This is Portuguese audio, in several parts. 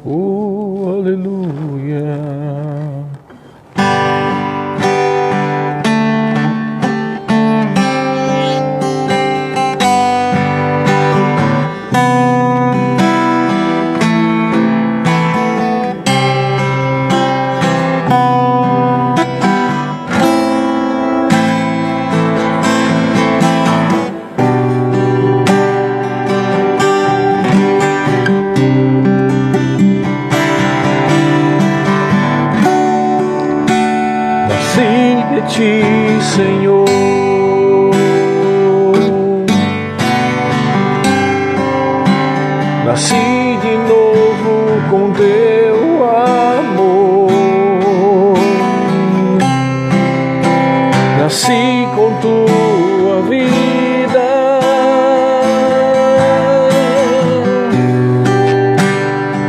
Oh, aleluia. De ti, Senhor, nasci de novo com teu amor, nasci com tua vida,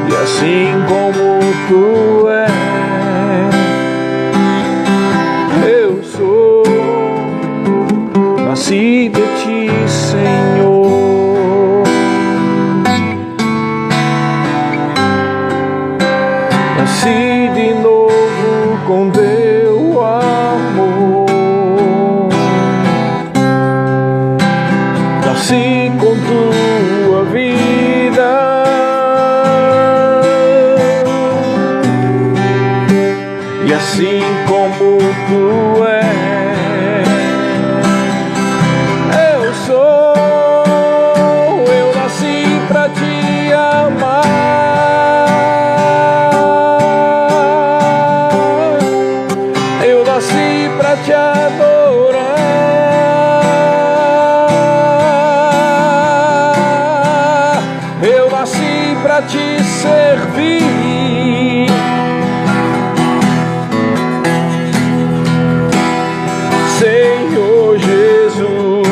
e assim como tu és, nasci de ti, Senhor, nasci de novo com teu amor, nasci com tua vida, e assim como tu és, eu nasci pra te amar, eu nasci pra te adorar, eu nasci pra te servir. Senhor Jesus,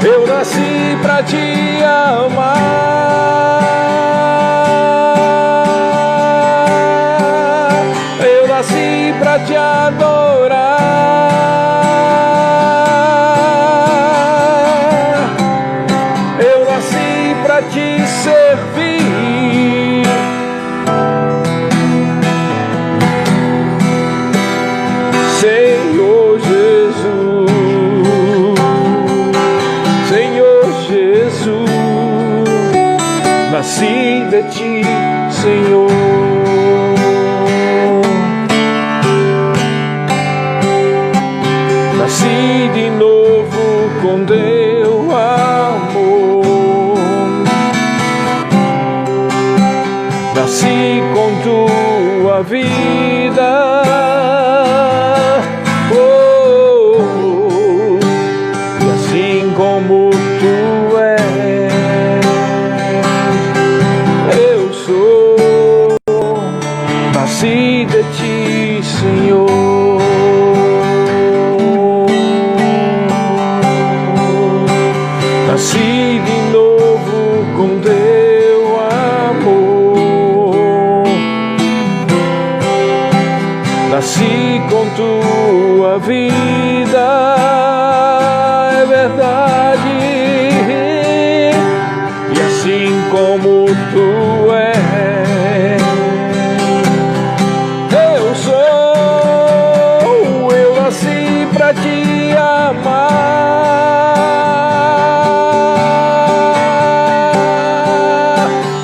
eu nasci pra te amar, eu nasci pra te adorar, eu nasci pra te servir. Senhor Jesus, nasci de ti, Senhor, nasci de novo com teu amor, nasci com tua vida, e assim como tu és, nasci de ti, Senhor, nasci de novo com teu amor, nasci com tua vida, é verdade, e assim como tu és, pra te amar,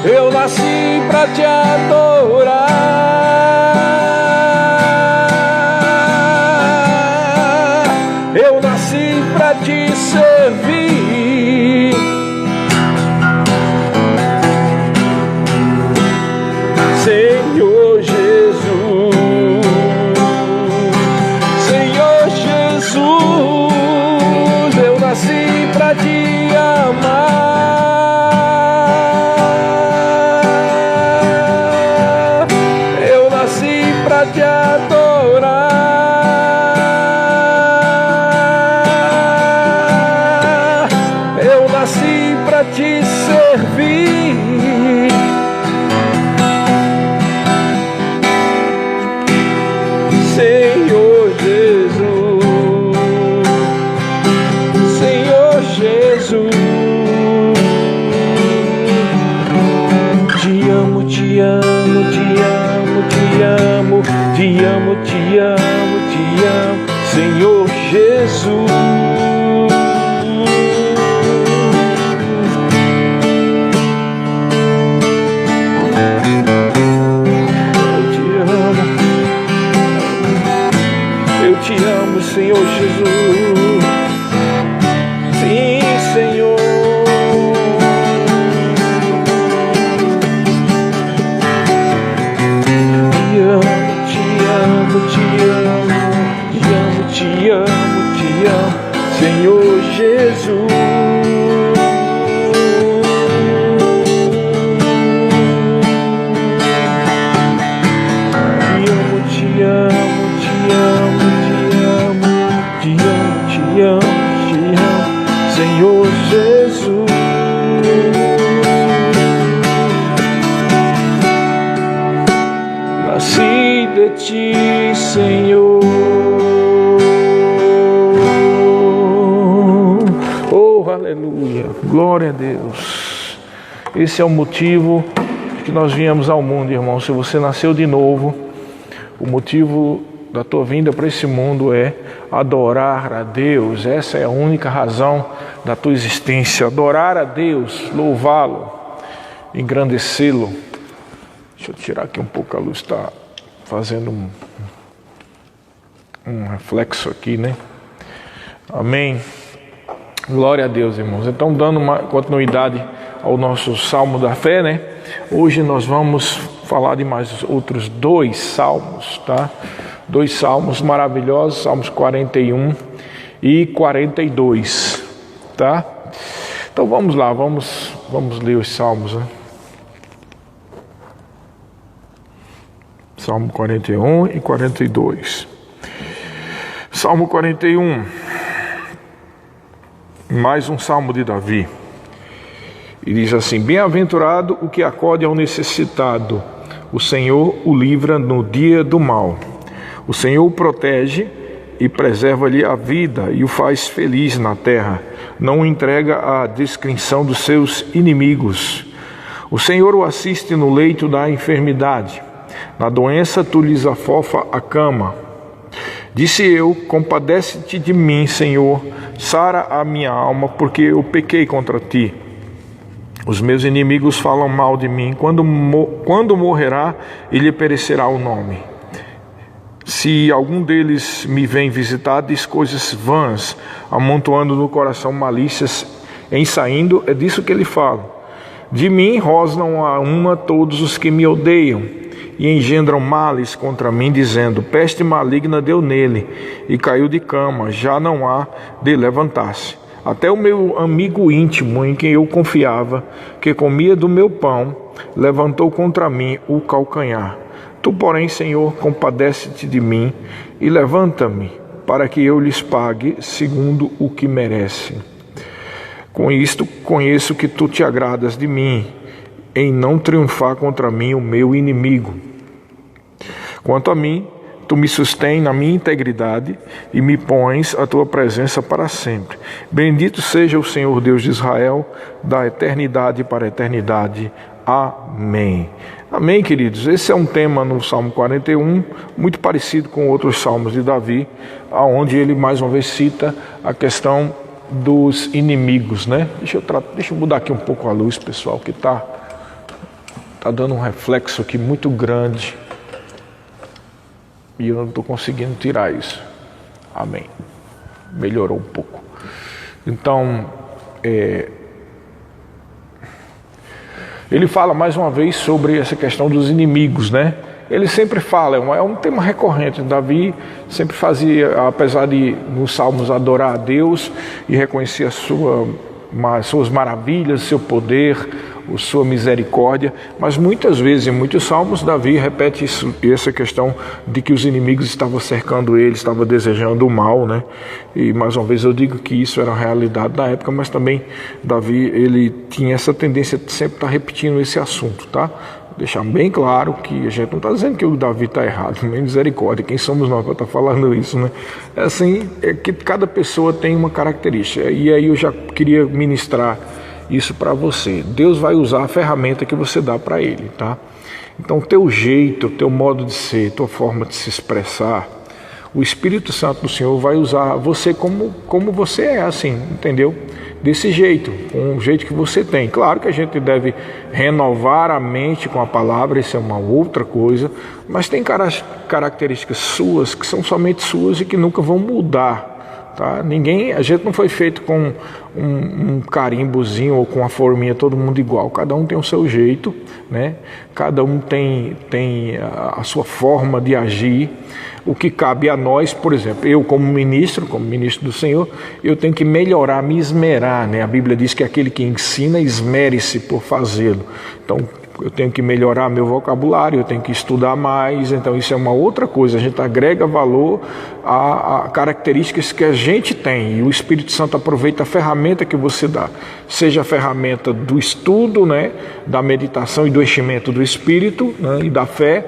eu nasci pra te adorar, eu nasci pra te servir. Senhor Jesus, eu nasci pra te amar, eu nasci pra te adorar, eu nasci pra te servir. Senhor Jesus, Senhor Jesus, Jesus. Te amo, te amo, te amo, te amo, te amo, te amo, Senhor Jesus. Nasci de ti, Senhor. Oh, aleluia, glória a Deus. Esse é o motivo que nós viemos ao mundo, irmão. Se você nasceu de novo, o motivo da tua vinda para esse mundo é adorar a Deus. Essa é a única razão da tua existência. Adorar a Deus, louvá-lo, engrandecê-lo. Deixa eu tirar aqui um pouco, a luz está fazendo um reflexo aqui, né? Amém. Glória a Deus, irmãos. Então, dando uma continuidade ao nosso Salmo da Fé, né? Hoje nós vamos falar de mais outros 2 salmos, tá? 2 salmos maravilhosos, Salmos 41 e 42, tá? Então vamos lá, vamos ler os salmos, né? Salmo 41 e 42. Salmo 41, mais um salmo de Davi. E diz assim: bem-aventurado o que acode ao necessitado, o Senhor o livra no dia do mal. O Senhor o protege e preserva-lhe a vida e o faz feliz na terra. Não o entrega à descrição dos seus inimigos. O Senhor o assiste no leito da enfermidade. Na doença tu lhes afofa a cama. Disse eu: compadece-te de mim, Senhor, sara a minha alma, porque eu pequei contra ti. Os meus inimigos falam mal de mim. Quando morrerá, ele perecerá o nome. Se algum deles me vem visitar, diz coisas vãs, amontoando no coração malícias, em saindo, é disso que ele fala. De mim rosnam a uma todos os que me odeiam, e engendram males contra mim, dizendo: peste maligna deu nele, e caiu de cama, já não há de levantar-se. Até o meu amigo íntimo, em quem eu confiava, que comia do meu pão, levantou contra mim o calcanhar. Tu, porém, Senhor, compadece-te de mim e levanta-me, para que eu lhes pague segundo o que merecem. Com isto conheço que tu te agradas de mim, em não triunfar contra mim o meu inimigo. Quanto a mim, tu me sustens na minha integridade e me pões a tua presença para sempre. Bendito seja o Senhor Deus de Israel, da eternidade para a eternidade. Amém. Amém, queridos. Esse é um tema no Salmo 41, muito parecido com outros salmos de Davi, onde ele mais uma vez cita a questão dos inimigos, né? Deixa eu mudar aqui um pouco a luz, pessoal, que tá dando um reflexo aqui muito grande. E eu não estou conseguindo tirar isso. Amém. Melhorou um pouco. Então, ele fala mais uma vez sobre essa questão dos inimigos, né? Ele sempre fala, é um tema recorrente. Davi sempre fazia, apesar de nos salmos adorar a Deus e reconhecer suas maravilhas, seu poder, sua misericórdia, mas muitas vezes, em muitos salmos, Davi repete essa questão de que os inimigos estavam cercando ele, estavam desejando o mal, né? E mais uma vez eu digo que isso era a realidade da época, mas também Davi, ele tinha essa tendência de sempre estar repetindo esse assunto, tá? Deixar bem claro que a gente não está dizendo que o Davi está errado, nem misericórdia, quem somos nós para estar falando isso, né? É assim, é que cada pessoa tem uma característica, e aí eu já queria ministrar isso para você. Deus vai usar a ferramenta que você dá para Ele, tá? Então, teu jeito, teu modo de ser, tua forma de se expressar, o Espírito Santo do Senhor vai usar você como você é, assim, entendeu? Desse jeito, com o jeito que você tem. Claro que a gente deve renovar a mente com a palavra, isso é uma outra coisa, mas tem características suas que são somente suas e que nunca vão mudar tá? A gente não foi feito com um carimbozinho ou com a forminha, todo mundo igual. Cada um tem o seu jeito, né? Cada um tem a sua forma de agir. O que cabe a nós, por exemplo, eu como ministro do Senhor, eu tenho que melhorar, me esmerar, né? A Bíblia diz que aquele que ensina, esmere-se por fazê-lo. Então, eu tenho que melhorar meu vocabulário, eu tenho que estudar mais, então isso é uma outra coisa, a gente agrega valor a características que a gente tem, e o Espírito Santo aproveita a ferramenta que você dá, seja a ferramenta do estudo, né, da meditação e do enchimento do Espírito, né, e da fé,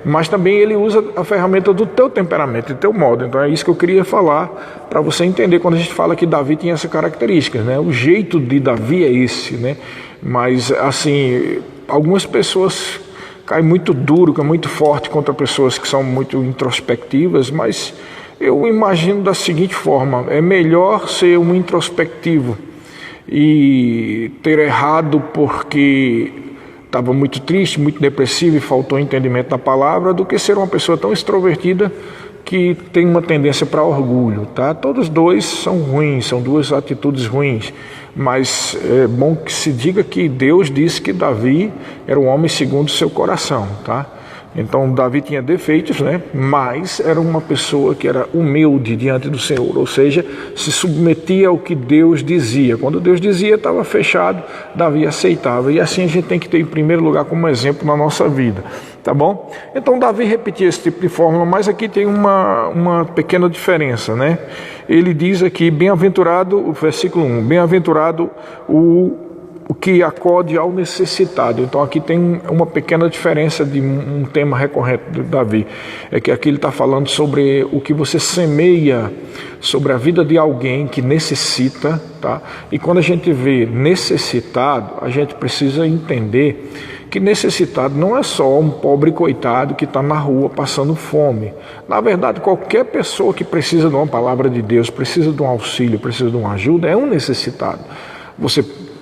mas também ele usa a ferramenta do teu temperamento, do teu modo. Então é isso que eu queria falar, para você entender quando a gente fala que Davi tinha essa característica, né, o jeito de Davi é esse, né, mas assim, algumas pessoas caem muito duro, caem muito forte contra pessoas que são muito introspectivas, mas eu imagino da seguinte forma: é melhor ser um introspectivo e ter errado porque estava muito triste, muito depressivo e faltou entendimento da palavra, do que ser uma pessoa tão extrovertida que tem uma tendência para orgulho, tá? Todos dois são ruins, são duas atitudes ruins, mas é bom que se diga que Deus disse que Davi era um homem segundo o seu coração, tá? Então Davi tinha defeitos, né? Mas era uma pessoa que era humilde diante do Senhor, ou seja, se submetia ao que Deus dizia. Quando Deus dizia, estava fechado, Davi aceitava. E assim a gente tem que ter em primeiro lugar como exemplo na nossa vida, tá bom? Então Davi repetia esse tipo de fórmula, mas aqui tem uma pequena diferença, né? Ele diz aqui, bem-aventurado, o versículo 1, bem-aventurado o que acode ao necessitado. Então aqui tem uma pequena diferença de um tema recorrente de Davi, é que aqui ele está falando sobre o que você semeia sobre a vida de alguém que necessita, tá? E quando a gente vê necessitado, a gente precisa entender que necessitado não é só um pobre coitado que está na rua passando fome. Na verdade, qualquer pessoa que precisa de uma palavra de Deus, precisa de um auxílio, precisa de uma ajuda, é um necessitado.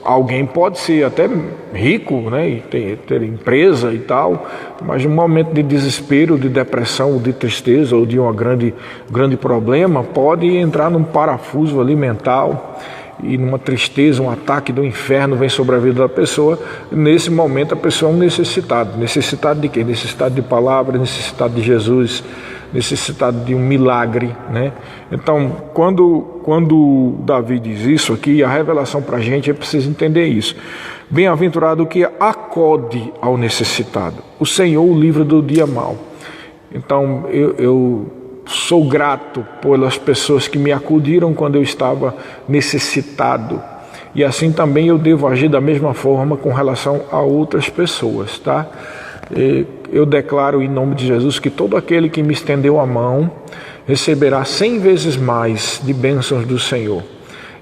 Alguém pode ser até rico, né, e ter empresa e tal, mas num momento de desespero, de depressão, de tristeza ou de um grande problema, pode entrar num parafuso ali mental e numa tristeza, um ataque do inferno vem sobre a vida da pessoa. Nesse momento a pessoa é um necessitado. Necessitado de quê? Necessitado de palavra, necessitado de Jesus, necessitado de um milagre, né? Então, quando Davi diz isso aqui, a revelação para a gente é preciso entender isso. Bem-aventurado o que acode ao necessitado. O Senhor o livra do dia mau. Então, eu sou grato pelas pessoas que me acudiram quando eu estava necessitado. E assim também eu devo agir da mesma forma com relação a outras pessoas, tá? Eu declaro em nome de Jesus que todo aquele que me estendeu a mão receberá 100 vezes mais de bênçãos do Senhor.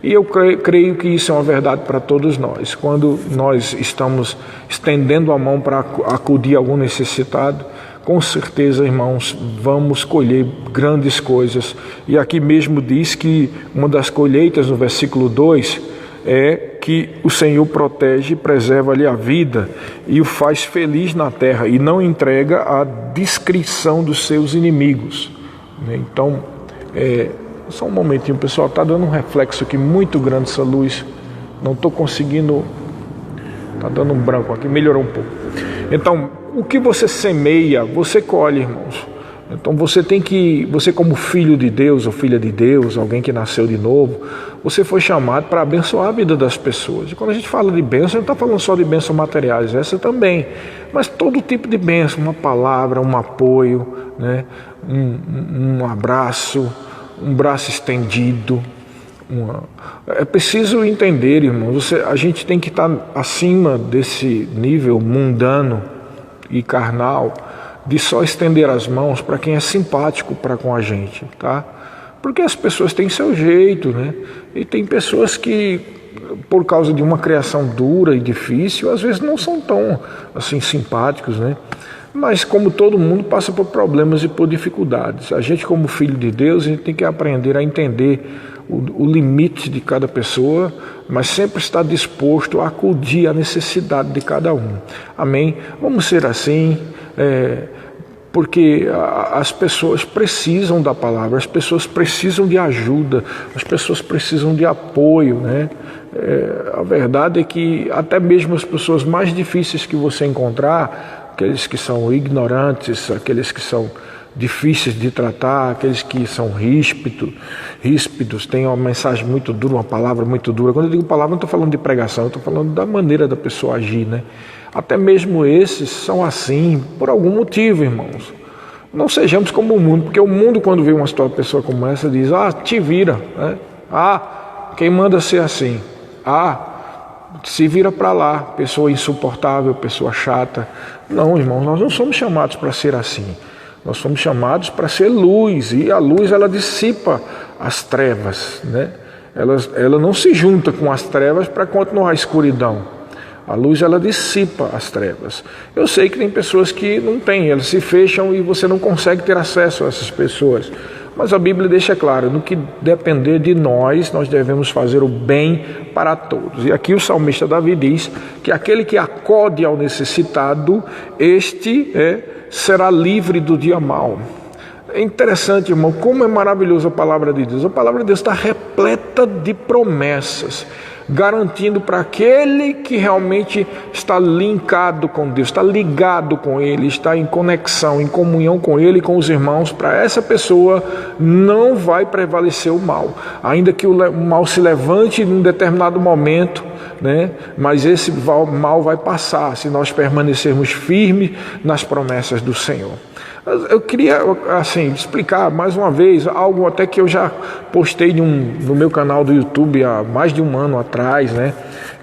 E eu creio que isso é uma verdade para todos nós. Quando nós estamos estendendo a mão para acudir algum necessitado, com certeza, irmãos, vamos colher grandes coisas. E aqui mesmo diz que uma das colheitas, no versículo 2, é que o Senhor protege e preserva-lhe a vida e o faz feliz na terra e não entrega à discrição dos seus inimigos. Então, só um momentinho, pessoal, está dando um reflexo aqui muito grande essa luz, não estou conseguindo, está dando um branco aqui, melhorou um pouco. Então, o que você semeia, você colhe, irmãos. Então você como filho de Deus ou filha de Deus, alguém que nasceu de novo, você foi chamado para abençoar a vida das pessoas. E quando a gente fala de bênção, não está falando só de bênçãos materiais, essa também, mas todo tipo de bênção, uma palavra, um apoio, né? Um abraço, um braço estendido. É preciso entender, irmãos, a gente tem que estar acima desse nível mundano e carnal, de só estender as mãos para quem é simpático para com a gente, tá? Porque as pessoas têm seu jeito, né? E tem pessoas que, por causa de uma criação dura e difícil, às vezes não são tão assim simpáticos, né? Mas como todo mundo passa por problemas e por dificuldades, a gente como filho de Deus, a gente tem que aprender a entender o limite de cada pessoa, mas sempre estar disposto a acudir à necessidade de cada um. Amém? Vamos ser assim, porque as pessoas precisam da palavra, as pessoas precisam de ajuda, as pessoas precisam de apoio, né? A verdade é que até mesmo as pessoas mais difíceis que você encontrar, aqueles que são ignorantes, aqueles que são difíceis de tratar, aqueles que são ríspidos, têm uma mensagem muito dura, uma palavra muito dura. Quando eu digo palavra, não estou falando de pregação, estou falando da maneira da pessoa agir, né? Até mesmo esses são assim por algum motivo, irmãos. Não sejamos como o mundo, porque o mundo, quando vê uma pessoa como essa, diz: te vira, né? Quem manda ser assim? Se vira para lá, pessoa insuportável, pessoa chata. Não, irmãos, nós não somos chamados para ser assim. Nós somos chamados para ser luz, e a luz, ela dissipa as trevas, né? Ela não se junta com as trevas para continuar a escuridão. A luz, ela dissipa as trevas. Eu sei que tem pessoas que não têm, elas se fecham e você não consegue ter acesso a essas pessoas. Mas a Bíblia deixa claro, no que depender de nós devemos fazer o bem para todos. E aqui o salmista Davi diz que aquele que acode ao necessitado, este será livre do dia mau. É interessante, irmão, como é maravilhosa a palavra de Deus. A palavra de Deus está repleta de promessas, garantindo para aquele que realmente está linkado com Deus, está ligado com Ele, está em conexão, em comunhão com Ele e com os irmãos, para essa pessoa não vai prevalecer o mal. Ainda que o mal se levante em um determinado momento, né? Mas esse mal vai passar se nós permanecermos firmes nas promessas do Senhor. Eu queria explicar mais uma vez algo até que eu já postei no meu canal do YouTube há mais de um ano atrás, né?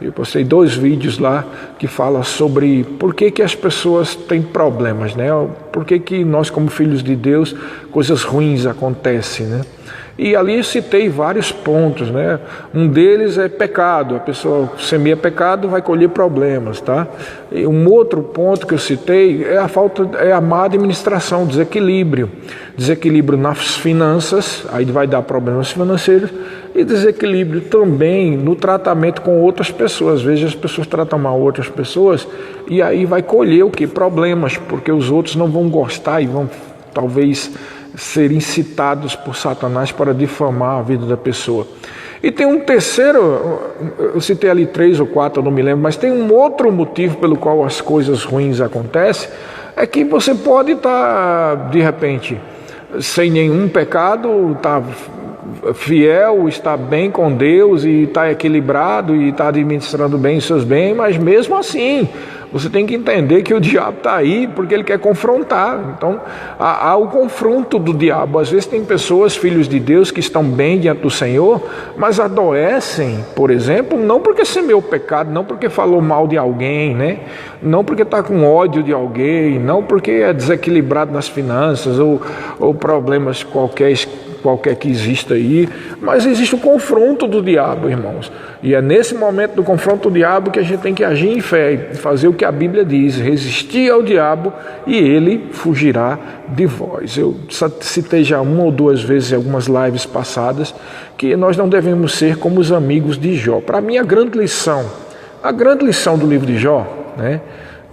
Eu postei 2 vídeos lá que falam sobre por que as pessoas têm problemas, né? Por que nós, como filhos de Deus, coisas ruins acontecem, né? E ali eu citei vários pontos, né? Um deles é pecado. A pessoa semeia pecado, vai colher problemas, tá? E um outro ponto que eu citei é a má administração, desequilíbrio nas finanças, aí vai dar problemas financeiros, e desequilíbrio também no tratamento com outras pessoas. Às vezes as pessoas tratam mal outras pessoas e aí vai colher o quê? Problemas, porque os outros não vão gostar e vão talvez ser incitados por Satanás para difamar a vida da pessoa. E tem um terceiro, eu citei ali 3 ou 4, eu não me lembro, mas tem um outro motivo pelo qual as coisas ruins acontecem, é que você pode estar, de repente, sem nenhum pecado, estar fiel, estar bem com Deus e estar equilibrado e estar administrando bem os seus bens, mas mesmo assim, você tem que entender que o diabo está aí porque ele quer confrontar. Então, há o confronto do diabo. Às vezes tem pessoas, filhos de Deus, que estão bem diante do Senhor, mas adoecem, por exemplo, não porque semeou pecado, não porque falou mal de alguém, né? Não porque está com ódio de alguém, não porque é desequilibrado nas finanças ou problemas qualquer que exista aí, mas existe o confronto do diabo, irmãos. E é nesse momento do confronto do diabo que a gente tem que agir em fé e fazer o que a Bíblia diz: resistir ao diabo e ele fugirá de vós. Eu citei já 1 ou 2 vezes em algumas lives passadas que nós não devemos ser como os amigos de Jó. Para mim, a grande lição do livro de Jó, né?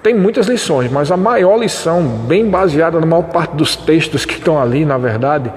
Tem muitas lições, mas a maior lição, bem baseada na maior parte dos textos que estão ali, na verdade,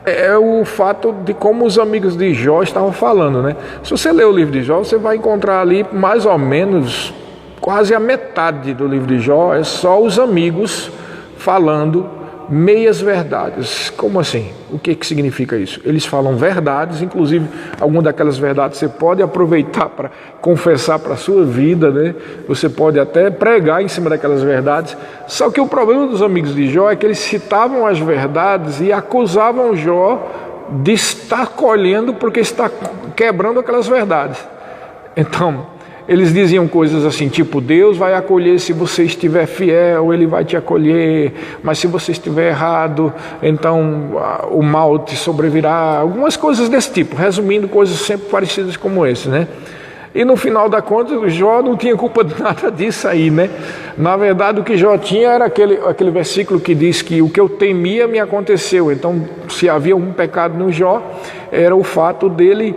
é o fato de como os amigos de Jó estavam falando, né? Se você ler o livro de Jó, você vai encontrar ali mais ou menos quase a metade do livro de Jó é só os amigos falando meias verdades. Como assim? O que significa isso? Eles falam verdades, inclusive alguma daquelas verdades você pode aproveitar para confessar para a sua vida, né? Você pode até pregar em cima daquelas verdades. Só que o problema dos amigos de Jó é que eles citavam as verdades e acusavam Jó de estar colhendo porque está quebrando aquelas verdades. Então, eles diziam coisas assim, tipo: Deus vai acolher se você estiver fiel, Ele vai te acolher, mas se você estiver errado, então o mal te sobrevirá. Algumas coisas desse tipo, resumindo, coisas sempre parecidas como esse, né? E no final da conta, Jó não tinha culpa de nada disso aí, né? Na verdade, o que Jó tinha era aquele versículo que diz que o que eu temia me aconteceu. Então, se havia um pecado no Jó, era o fato dele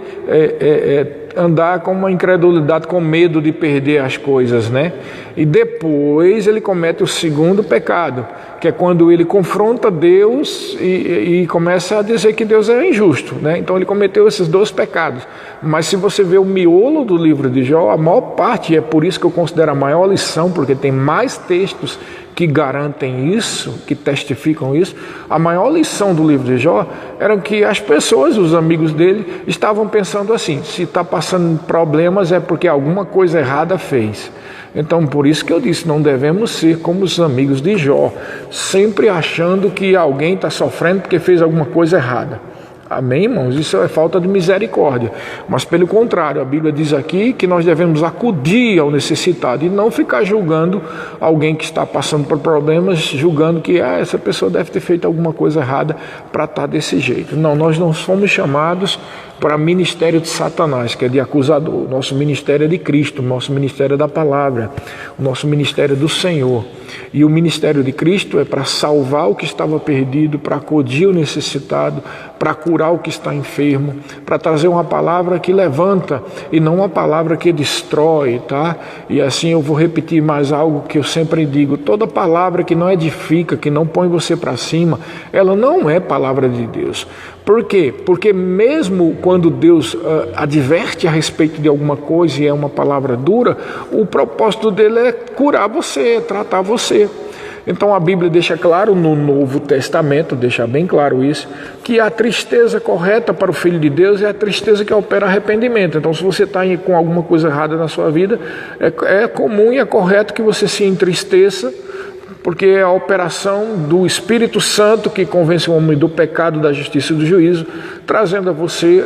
andar com uma incredulidade, com medo de perder as coisas, né? E depois ele comete o segundo pecado, que é quando ele confronta Deus e começa a dizer que Deus é injusto, né? Então ele cometeu esses 2 pecados. Mas se você vê o miolo do livro de Jó, a maior parte, e é por isso que eu considero a maior lição, porque tem mais textos que garantem isso, que testificam isso, a maior lição do livro de Jó era que as pessoas, os amigos dele, estavam pensando assim: se está passando problemas é porque alguma coisa errada fez. Então, por isso que eu disse, não devemos ser como os amigos de Jó, sempre achando que alguém está sofrendo porque fez alguma coisa errada. Amém, irmãos? Isso é falta de misericórdia. Mas pelo contrário, a Bíblia diz aqui que nós devemos acudir ao necessitado e não ficar julgando alguém que está passando por problemas, julgando que essa pessoa deve ter feito alguma coisa errada para estar desse jeito. Não, nós não fomos chamados para ministério de Satanás, que é de acusador. Nosso ministério é de Cristo, nosso ministério é da palavra, o nosso ministério é do Senhor. E o ministério de Cristo é para salvar o que estava perdido, para acudir o necessitado, para curar o que está enfermo, para trazer uma palavra que levanta e não uma palavra que destrói, tá? E assim eu vou repetir mais algo que eu sempre digo: toda palavra que não edifica, que não põe você para cima, ela não é palavra de Deus. Por quê? Porque mesmo quando Deus adverte a respeito de alguma coisa e é uma palavra dura, o propósito dele é curar você, tratar você. Então a Bíblia deixa claro no Novo Testamento, deixa bem claro isso, que a tristeza correta para o Filho de Deus é a tristeza que opera arrependimento. Então se você está com alguma coisa errada na sua vida, é comum e é correto que você se entristeça, porque é a operação do Espírito Santo que convence o homem do pecado, da justiça e do juízo, trazendo a você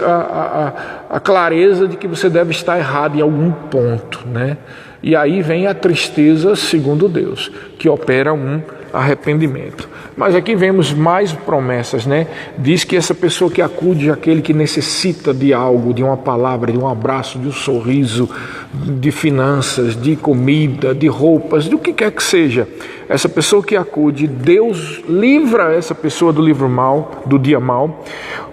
a clareza de que você deve estar errado em algum ponto, né? E aí vem a tristeza segundo Deus, que opera um arrependimento. Mas aqui vemos mais promessas, né? Diz que essa pessoa que acude àquele que necessita de algo, de uma palavra, de um abraço, de um sorriso, de finanças, de comida, de roupas, do que quer que seja, essa pessoa que acude, Deus livra essa pessoa do livro mal, do dia mal,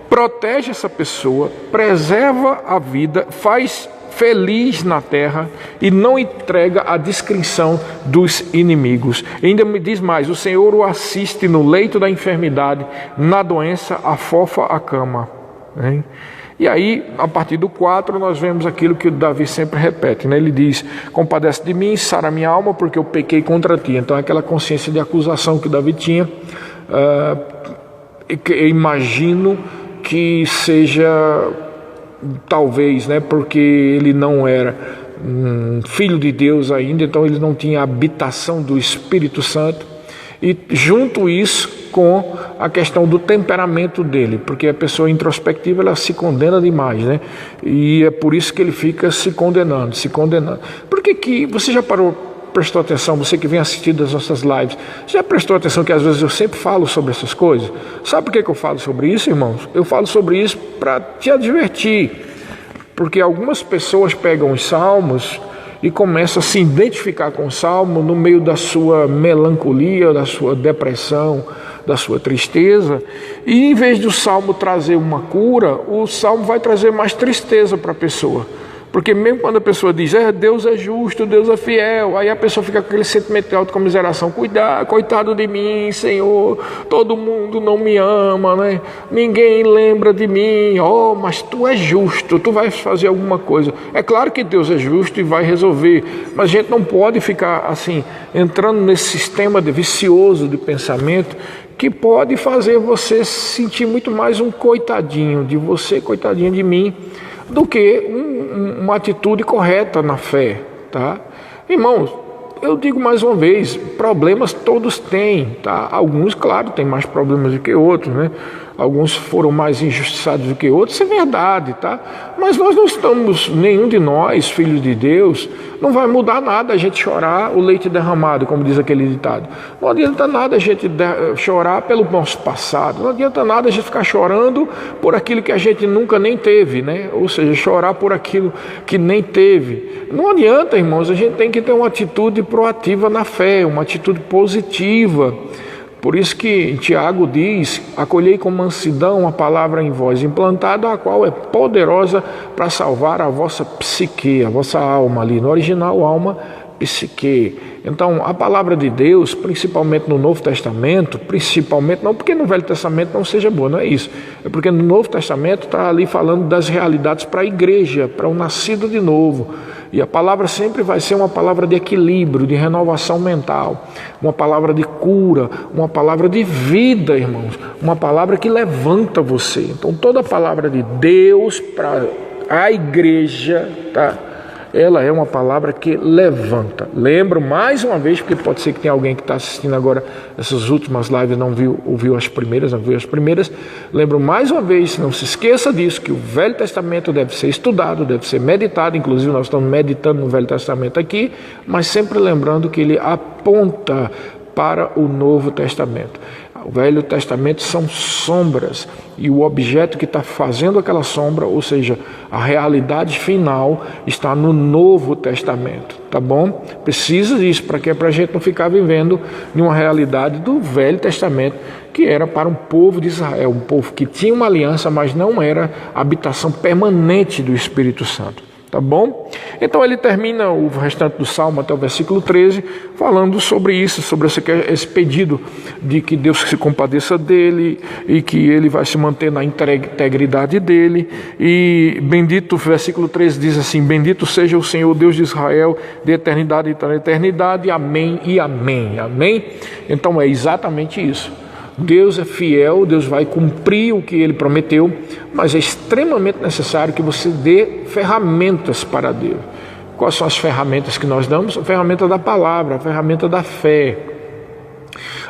protege essa pessoa, preserva a vida, faz feliz na terra e não entrega à discrição dos inimigos. E ainda me diz mais: o Senhor o assiste no leito da enfermidade, na doença afofa a cama. Hein? E aí, a partir do 4, nós vemos aquilo que o Davi sempre repete, né? Ele diz: compadece de mim, sara minha alma, porque eu pequei contra ti. Então, aquela consciência de acusação que Davi tinha, eu imagino que seja, talvez, né, porque ele não era filho de Deus ainda, então ele não tinha a habitação do Espírito Santo, e junto isso com a questão do temperamento dele, porque a pessoa introspectiva, ela se condena demais, né? E é por isso que ele fica se condenando. Por que você já prestou atenção, você que vem assistindo as nossas lives, já prestou atenção que às vezes eu sempre falo sobre essas coisas? Sabe por que eu falo sobre isso, irmãos? Eu falo sobre isso para te advertir, porque algumas pessoas pegam os salmos e começam a se identificar com o salmo no meio da sua melancolia, da sua depressão, da sua tristeza, e em vez do salmo trazer uma cura, o salmo vai trazer mais tristeza para a pessoa. Porque mesmo quando a pessoa diz, Deus é justo, Deus é fiel, aí a pessoa fica com aquele sentimento de autocomiseração: coitado de mim, Senhor, todo mundo não me ama, né? Ninguém lembra de mim. Mas tu és justo, tu vais fazer alguma coisa. É claro que Deus é justo e vai resolver, mas a gente não pode ficar assim, entrando nesse sistema vicioso de pensamento, que pode fazer você se sentir muito mais um coitadinho de você, coitadinho de mim, do que uma atitude correta na fé, tá? Irmãos, eu digo mais uma vez, problemas todos têm, tá? Alguns, claro, têm mais problemas do que outros, né? Alguns foram mais injustiçados do que outros, isso é verdade, tá? Mas nós não estamos, nenhum de nós, filhos de Deus, não vai mudar nada a gente chorar o leite derramado, como diz aquele ditado. Não adianta nada a gente chorar pelo nosso passado, não adianta nada a gente ficar chorando por aquilo que a gente nunca nem teve, né? Ou seja, chorar por aquilo que nem teve. Não adianta, irmãos, a gente tem que ter uma atitude proativa na fé, uma atitude positiva. Por isso que Tiago diz: acolhei com mansidão a palavra em vós implantada, a qual é poderosa para salvar a vossa psique, a vossa alma ali. No original, alma esse que. Então, a palavra de Deus, principalmente no Novo Testamento, principalmente, não porque no Velho Testamento não seja boa, não é isso. É porque no Novo Testamento está ali falando das realidades para a igreja, para o nascido de novo. E a palavra sempre vai ser uma palavra de equilíbrio, de renovação mental, uma palavra de cura, uma palavra de vida, irmãos, uma palavra que levanta você. Então, toda a palavra de Deus para a igreja, tá? Ela é uma palavra que levanta. Lembro mais uma vez, porque pode ser que tenha alguém que está assistindo agora essas últimas lives, não ouviu as primeiras. Lembro mais uma vez, não se esqueça disso, que o Velho Testamento deve ser estudado, deve ser meditado. Inclusive nós estamos meditando no Velho Testamento aqui, mas sempre lembrando que ele aponta para o Novo Testamento. O Velho Testamento são sombras, e o objeto que está fazendo aquela sombra, ou seja, a realidade final, está no Novo Testamento, tá bom? Precisa disso, para a gente não ficar vivendo em uma realidade do Velho Testamento, que era para um povo de Israel, um povo que tinha uma aliança, mas não era a habitação permanente do Espírito Santo. Tá bom? Então ele termina o restante do Salmo até o versículo 13, falando sobre isso, sobre esse pedido de que Deus se compadeça dele e que ele vai se manter na integridade dele. E bendito, o versículo 13 diz assim: bendito seja o Senhor Deus de Israel, de eternidade e eternidade, amém e amém. Amém? Então é exatamente isso. Deus é fiel, Deus vai cumprir o que Ele prometeu, mas é extremamente necessário que você dê ferramentas para Deus. Quais são as ferramentas que nós damos? A ferramenta da palavra, a ferramenta da fé.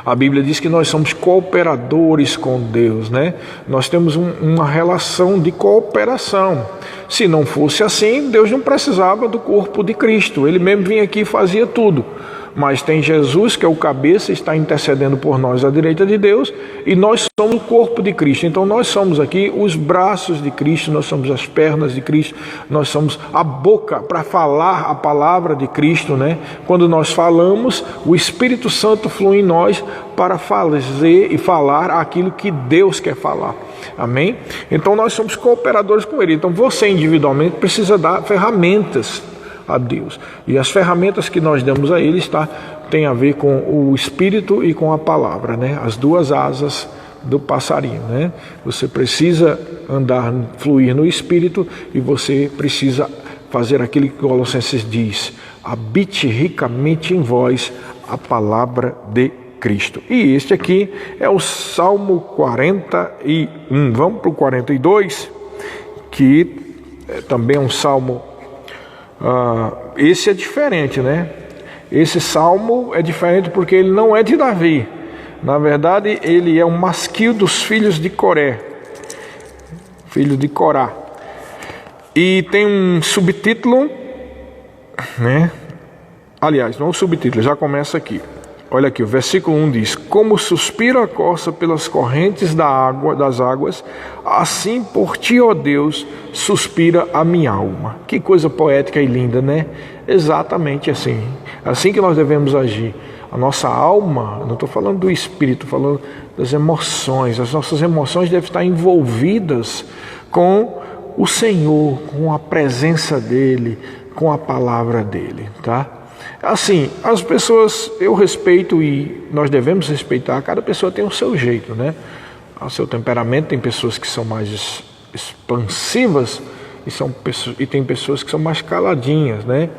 A Bíblia diz que nós somos cooperadores com Deus, né? Nós temos uma relação de cooperação. Se não fosse assim, Deus não precisava do corpo de Cristo. Ele mesmo vinha aqui e fazia tudo. Mas tem Jesus, que é o cabeça, está intercedendo por nós à direita de Deus, e nós somos o corpo de Cristo. Então nós somos aqui os braços de Cristo, nós somos as pernas de Cristo, nós somos a boca para falar a palavra de Cristo, né? Quando nós falamos, o Espírito Santo flui em nós para fazer e falar aquilo que Deus quer falar. Amém? Então nós somos cooperadores com Ele. Então você individualmente precisa dar ferramentas a Deus. E as ferramentas que nós damos a Ele tem a ver com o Espírito e com a palavra, né? As duas asas do passarinho, né? Você precisa fluir no Espírito, e você precisa fazer aquilo que Colossenses diz: habite ricamente em vós a palavra de Cristo. E este aqui é o Salmo 41. Vamos para o 42, que também é um salmo. Esse é diferente, né? Esse salmo é diferente porque ele não é de Davi. Na verdade, ele é um masquil dos filhos de Coré, filhos de Corá. E tem um subtítulo, né? Aliás, não é um subtítulo, já começa aqui. Olha aqui, o versículo 1 diz: como suspira a corça pelas correntes das águas, assim por ti, ó Deus, suspira a minha alma. Que coisa poética e linda, né? Exatamente assim. Assim que nós devemos agir. A nossa alma, não estou falando do espírito, estou falando das emoções. As nossas emoções devem estar envolvidas com o Senhor, com a presença dEle, com a palavra dEle, tá? Assim, as pessoas eu respeito, e nós devemos respeitar. Cada pessoa tem o seu jeito, né? O seu temperamento. Tem pessoas que são mais expansivas e tem pessoas que são mais caladinhas, né?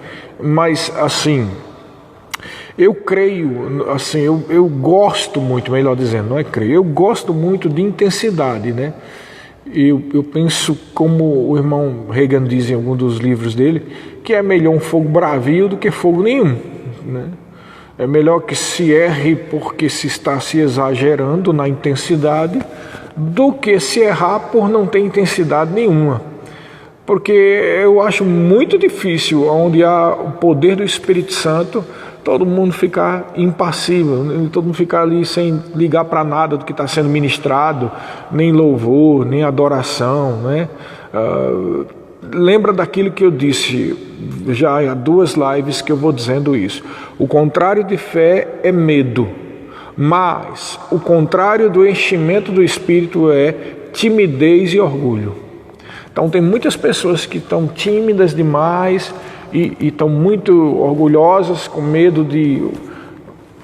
Mas assim, eu creio, assim, eu gosto muito, melhor dizendo, não é creio, eu gosto muito de intensidade, né? Eu penso, como o irmão Reagan diz em algum dos livros dele, que é melhor um fogo bravio do que fogo nenhum, né? É melhor que se erre porque se está se exagerando na intensidade, do que se errar por não ter intensidade nenhuma. Porque eu acho muito difícil, onde há o poder do Espírito Santo, todo mundo ficar impassível, todo mundo ficar ali sem ligar para nada do que está sendo ministrado, nem louvor, nem adoração, né? Lembra daquilo que eu disse já há 2 lives que eu vou dizendo isso. O contrário de fé é medo, mas o contrário do enchimento do Espírito é timidez e orgulho. Então tem muitas pessoas que estão tímidas demais, e estão muito orgulhosas, com medo de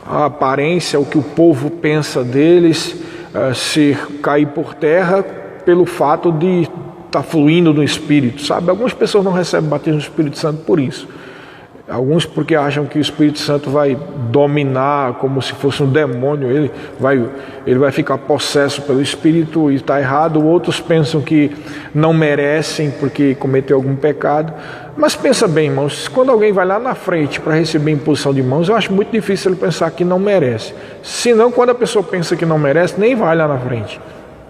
a aparência, o que o povo pensa deles, cair por terra pelo fato de estar fluindo no Espírito, sabe? Algumas pessoas não recebem batismo do Espírito Santo por isso. Alguns porque acham que o Espírito Santo vai dominar como se fosse um demônio, ele vai ficar possesso pelo Espírito e está errado. Outros pensam que não merecem porque cometeu algum pecado. Mas pensa bem, irmãos, quando alguém vai lá na frente para receber imposição de mãos, eu acho muito difícil ele pensar que não merece. Senão, quando a pessoa pensa que não merece, nem vai lá na frente,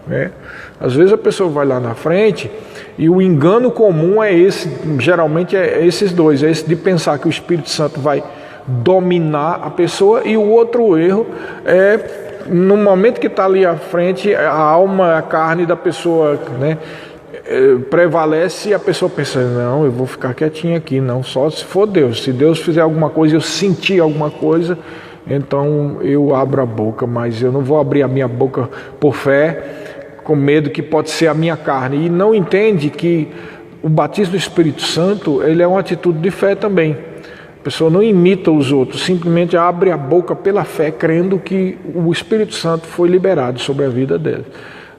né? Às vezes a pessoa vai lá na frente e o engano comum é esse, geralmente é esses dois, é esse de pensar que o Espírito Santo vai dominar a pessoa, e o outro erro é no momento que está ali à frente, a alma, a carne da pessoa, né, prevalece, e a pessoa pensa, não, eu vou ficar quietinho aqui, não, só se for Deus, se Deus fizer alguma coisa, eu sentir alguma coisa, então eu abro a boca, mas eu não vou abrir a minha boca por fé, com medo que pode ser a minha carne, e não entende que o batismo do Espírito Santo, ele é uma atitude de fé também. A pessoa não imita os outros, simplesmente abre a boca pela fé, crendo que o Espírito Santo foi liberado sobre a vida dela.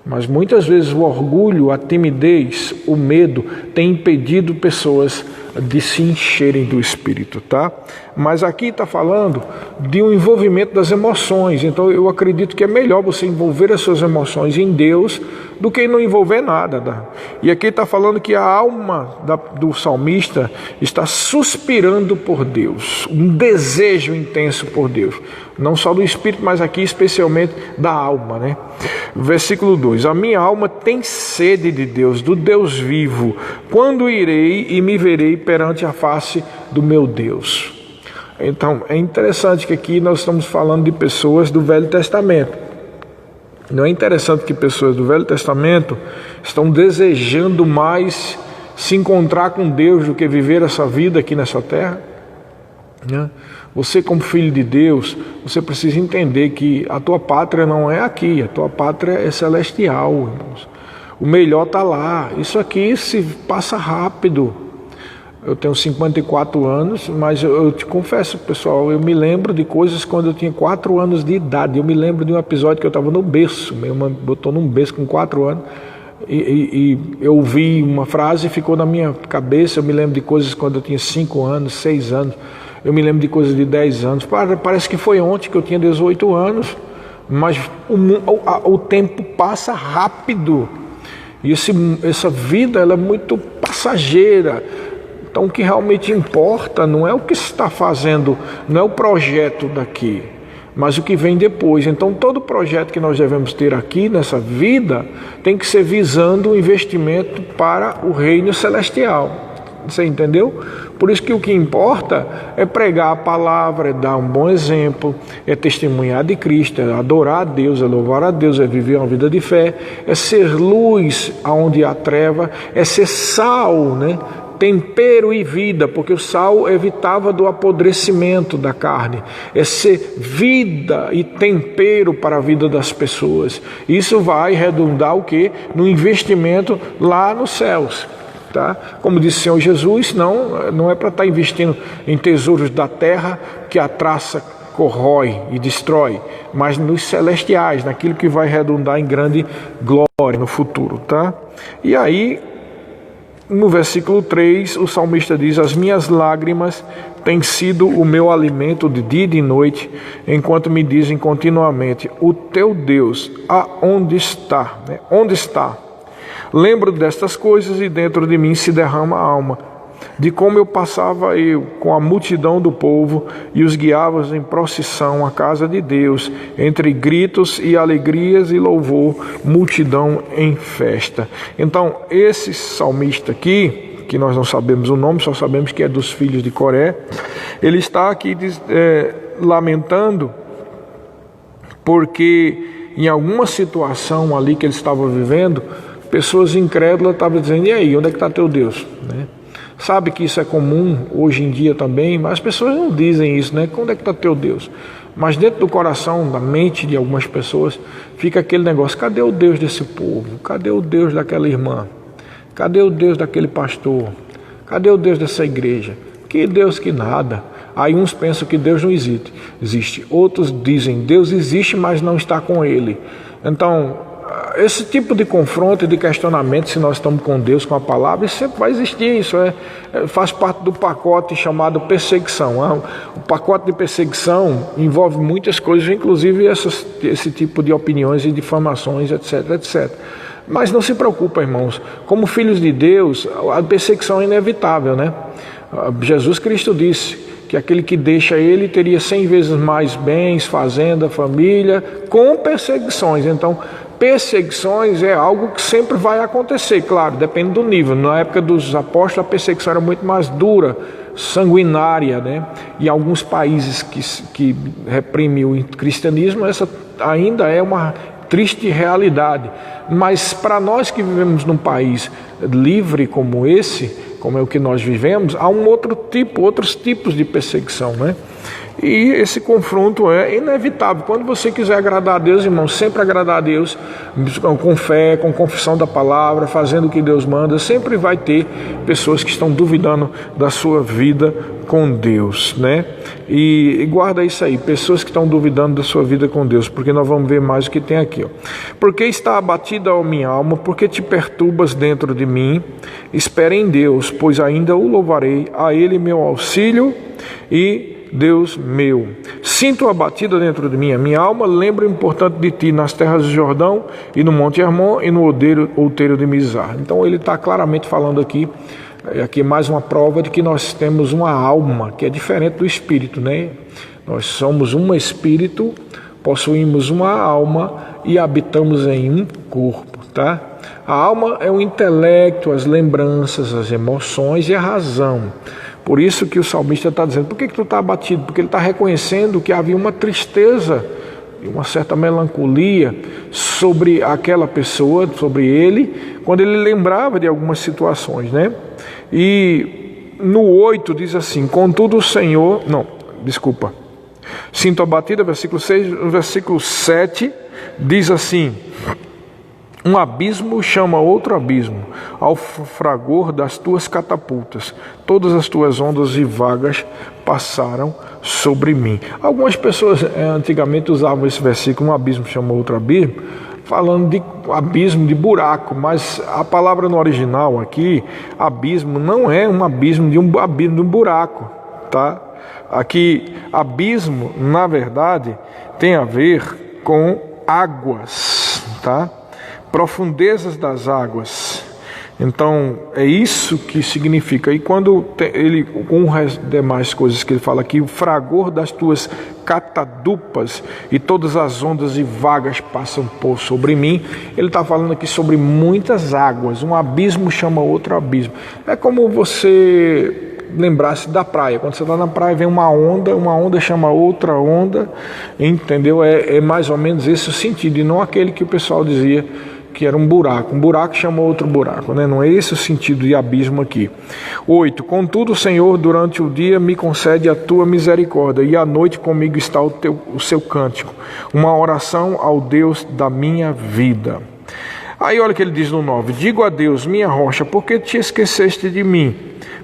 Mas muitas vezes o orgulho, a timidez, o medo tem impedido pessoas de se encherem do Espírito, tá? Mas aqui está falando de um envolvimento das emoções. Então eu acredito que é melhor você envolver as suas emoções em Deus do que não envolver nada, tá? E aqui está falando que a alma do salmista está suspirando por Deus, um desejo intenso por Deus, não só do Espírito, mas aqui especialmente da alma, né? Versículo 2: a minha alma tem sede de Deus, do Deus vivo. Quando irei e me verei perante a face do meu Deus? Então, é interessante que aqui nós estamos falando de pessoas do Velho Testamento. Não é interessante que pessoas do Velho Testamento estão desejando mais se encontrar com Deus do que viver essa vida aqui nessa terra? Né? Você, como filho de Deus, você precisa entender que a tua pátria não é aqui, a tua pátria é celestial, irmãos. O melhor está lá. Isso aqui se passa rápido. Eu tenho 54 anos, mas eu te confesso, pessoal, eu me lembro de coisas quando eu tinha 4 anos de idade. Eu me lembro de um episódio que eu estava no berço, minha irmã botou num berço com 4 anos, e eu ouvi uma frase e ficou na minha cabeça. Eu me lembro de coisas quando eu tinha 5 anos, 6 anos. Eu me lembro de coisas de 10 anos. Parece que foi ontem que eu tinha 18 anos, mas o tempo passa rápido. E essa vida ela é muito passageira. Então o que realmente importa não é o que se está fazendo, não é o projeto daqui, mas o que vem depois. Então todo projeto que nós devemos ter aqui nessa vida tem que ser visando o investimento para o reino celestial. Você entendeu? Por isso que o que importa é pregar a palavra, é dar um bom exemplo, é testemunhar de Cristo, é adorar a Deus, é louvar a Deus, é viver uma vida de fé, é ser luz aonde há treva, é ser sal, né? Tempero e vida, porque o sal evitava do apodrecimento da carne, é ser vida e tempero para a vida das pessoas. Isso vai redundar o quê? No investimento lá nos céus. Tá? Como disse o Senhor Jesus, não é para estar investindo em tesouros da terra que a traça corrói e destrói, mas nos celestiais, naquilo que vai redundar em grande glória no futuro. Tá? E aí, no versículo 3, o salmista diz: as minhas lágrimas têm sido o meu alimento de dia e de noite, enquanto me dizem continuamente: o teu Deus, aonde está? Onde está? Lembro destas coisas e dentro de mim se derrama a alma, de como eu passava com a multidão do povo e os guiava em procissão à casa de Deus, entre gritos e alegrias e louvor, multidão em festa. Então, esse salmista aqui, que nós não sabemos o nome, só sabemos que é dos filhos de Coré, ele está aqui lamentando porque em alguma situação ali que ele estava vivendo, pessoas incrédulas estavam dizendo: e aí, onde é que está teu Deus? Né? Sabe que isso é comum hoje em dia também, mas as pessoas não dizem isso, né? Onde é que está teu Deus? Mas dentro do coração, da mente de algumas pessoas, fica aquele negócio: cadê o Deus desse povo? Cadê o Deus daquela irmã? Cadê o Deus daquele pastor? Cadê o Deus dessa igreja? Que Deus que nada. Aí uns pensam que Deus não existe. Outros dizem, Deus existe, mas não está com ele. Então, esse tipo de confronto e de questionamento, se nós estamos com Deus, com a palavra, isso sempre vai existir. Isso faz parte do pacote chamado perseguição. O pacote de perseguição envolve muitas coisas, inclusive esse tipo de opiniões e difamações, etc, etc. Mas não se preocupa, irmãos. Como filhos de Deus, a perseguição é inevitável, né? Jesus Cristo disse que aquele que deixa ele teria 100 vezes mais bens, fazenda, família, com perseguições. Então, perseguições é algo que sempre vai acontecer, claro, depende do nível. Na época dos apóstolos, a perseguição era muito mais dura, sanguinária, né? Em alguns países que reprimem o cristianismo, essa ainda é uma triste realidade. Mas para nós que vivemos num país livre como esse, como é o que nós vivemos, há outros tipos de perseguição, né? E esse confronto é inevitável. Quando você quiser agradar a Deus, irmão, sempre agradar a Deus, com fé, com confissão da palavra, fazendo o que Deus manda, sempre vai ter pessoas que estão duvidando da sua vida com Deus, né? E guarda isso aí, pessoas que estão duvidando da sua vida com Deus, porque nós vamos ver mais o que tem aqui, ó. Porque está abatida a minha alma, porque te perturbas dentro de mim, espera em Deus, pois ainda o louvarei, a Ele meu auxílio e Deus meu. Sinto abatida dentro de mim a minha alma, lembro importante de ti nas terras do Jordão e no Monte Hermon e no outeiro de Mizar. Então ele está claramente falando aqui mais uma prova de que nós temos uma alma que é diferente do espírito, né? Nós somos um espírito, possuímos uma alma e habitamos em um corpo, tá? A alma é o intelecto, as lembranças, as emoções e a razão. Por isso que o salmista está dizendo, por que tu está abatido? Porque ele está reconhecendo que havia uma tristeza, uma certa melancolia sobre aquela pessoa, sobre ele, quando ele lembrava de algumas situações, né? E no 8 diz assim, contudo o Senhor... Sinto abatida, versículo 6, no versículo 7 diz assim... Um abismo chama outro abismo, ao fragor das tuas catapultas. Todas as tuas ondas e vagas passaram sobre mim. Algumas pessoas antigamente usavam esse versículo, um abismo chama outro abismo, falando de abismo, de buraco, mas a palavra no original aqui, abismo, não é um abismo de um buraco, tá? Aqui, abismo, na verdade, tem a ver com águas, tá? Profundezas das águas. Então é isso que significa. E quando ele, com as demais coisas que ele fala aqui, o fragor das tuas catadupas e todas as ondas e vagas passam por sobre mim, ele está falando aqui sobre muitas águas. Um abismo chama outro abismo. É como você lembrasse da praia. Quando você está na praia, vem uma onda chama outra onda, entendeu? É mais ou menos esse o sentido, e não aquele que o pessoal dizia que era um buraco chama outro buraco, né? Não é esse o sentido de abismo aqui. 8. Contudo, Senhor, durante o dia me concede a tua misericórdia, e à noite comigo está o seu cântico, uma oração ao Deus da minha vida. Aí olha o que ele diz no 9, digo a Deus, minha rocha, por que te esqueceste de mim?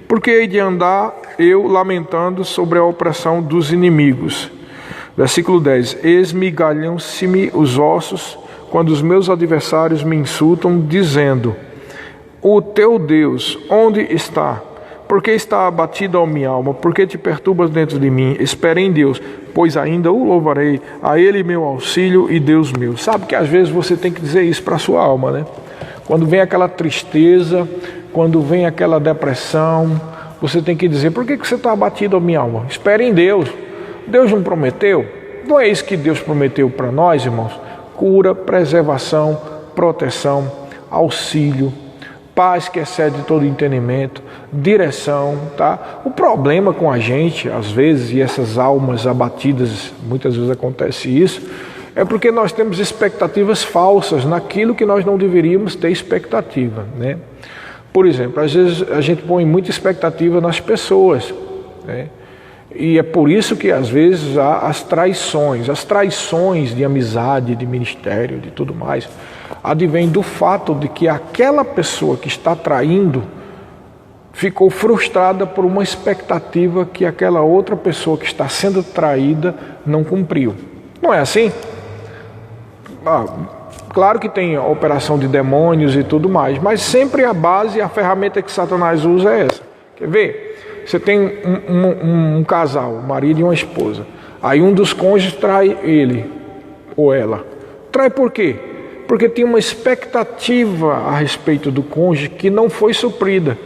Porque hei de andar eu lamentando sobre a opressão dos inimigos. Versículo 10, esmigalham-se-me os ossos, quando os meus adversários me insultam, dizendo, o teu Deus, onde está? Porque está abatida a minha alma? Porque te perturbas dentro de mim? Espere em Deus, pois ainda o louvarei, a Ele meu auxílio e Deus meu. Sabe que às vezes você tem que dizer isso para a sua alma, né? Quando vem aquela tristeza, quando vem aquela depressão, você tem que dizer, por que você está abatido a minha alma? Espere em Deus. Deus não prometeu? Não é isso que Deus prometeu para nós, irmãos? Cura, preservação, proteção, auxílio, paz que excede todo entendimento, direção, tá? O problema com a gente, às vezes, e essas almas abatidas, muitas vezes acontece isso, é porque nós temos expectativas falsas naquilo que nós não deveríamos ter expectativa, né? Por exemplo, às vezes a gente põe muita expectativa nas pessoas, né? E é por isso que às vezes há as traições de amizade, de ministério, de tudo mais, advém do fato de que aquela pessoa que está traindo ficou frustrada por uma expectativa que aquela outra pessoa que está sendo traída não cumpriu. Não é assim? Claro que tem a operação de demônios e tudo mais, mas sempre a base, a ferramenta que Satanás usa é essa. Quer ver? Você tem um casal, um marido e uma esposa. Aí um dos cônjuges trai ele ou ela. Trai por quê? Porque tinha uma expectativa a respeito do cônjuge que não foi suprida.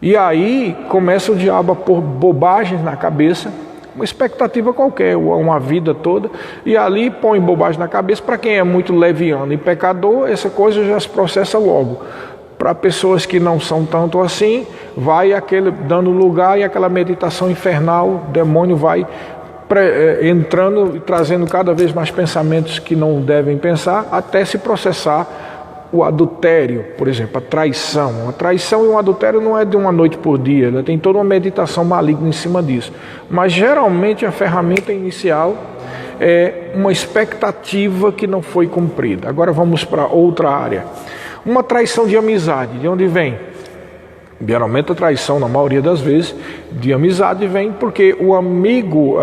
E aí começa o diabo a pôr bobagens na cabeça, uma expectativa qualquer, uma vida toda, e ali põe bobagem na cabeça. Para quem é muito leviano e pecador, essa coisa já se processa logo. Para pessoas que não são tanto assim, vai aquele dando lugar e aquela meditação infernal, o demônio vai entrando e trazendo cada vez mais pensamentos que não devem pensar, até se processar o adultério, por exemplo, a traição. A traição e o adultério não é de uma noite por dia, ela tem toda uma meditação maligna em cima disso. Mas geralmente a ferramenta inicial é uma expectativa que não foi cumprida. Agora vamos para outra área. Uma traição de amizade, de onde vem? Geralmente a traição, na maioria das vezes, de amizade vem porque o amigo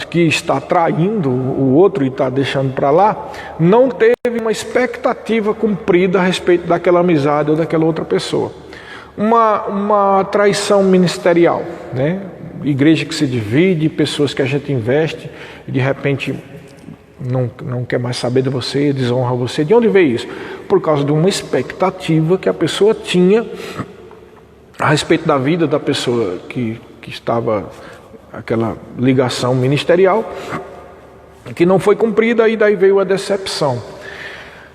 que está traindo o outro e está deixando para lá, não teve uma expectativa cumprida a respeito daquela amizade ou daquela outra pessoa. Uma traição ministerial, né? Igreja que se divide, pessoas que a gente investe e de repente não quer mais saber de você, desonra você. De onde veio isso? Por causa de uma expectativa que a pessoa tinha a respeito da vida da pessoa que estava, aquela ligação ministerial, que não foi cumprida, e daí veio a decepção.